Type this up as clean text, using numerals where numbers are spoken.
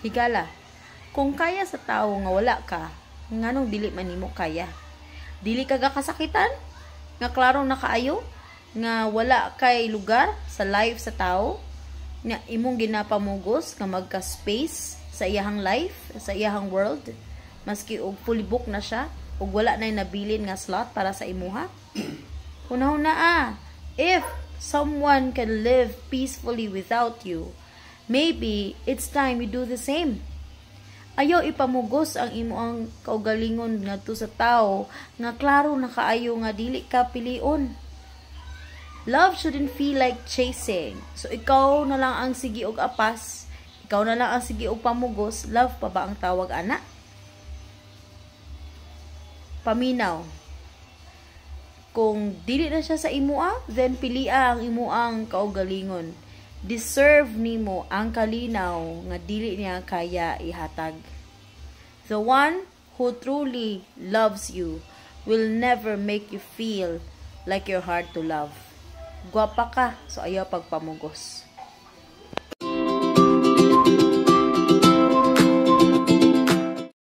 Higala, kung kaya sa tao nga wala ka, nganong dili man nimo kaya? Dili ka kasakitan? Nga klaro na kaayo? Nga wala kay lugar sa life sa tao? Nga imong ginapamugos nga magka-space sa iyahang life, sa iyahang world? Maski og fully book na siya, ug wala na nabilin nga slot para sa imuha? Hunahuna if someone can live peacefully without you, maybe it's time you do the same. Ayaw ipamugos ang imuang kaugalingon ngadto sa tao nga klaro na kaayo nga dili ka pilion. Love shouldn't feel like chasing. So ikaw na lang ang sige og apas, ikaw na lang ang sige og pamugos, love pa ba ang tawag ana? Paminaw. Kung dili na siya sa imuha, then pilia ang imuang kaugalingon. Deserve nimo ang kalinaw nga dili niya kaya ihatag. The one who truly loves you will never make you feel like you're hard to love. Gwapa ka, so ayaw pagpamugos.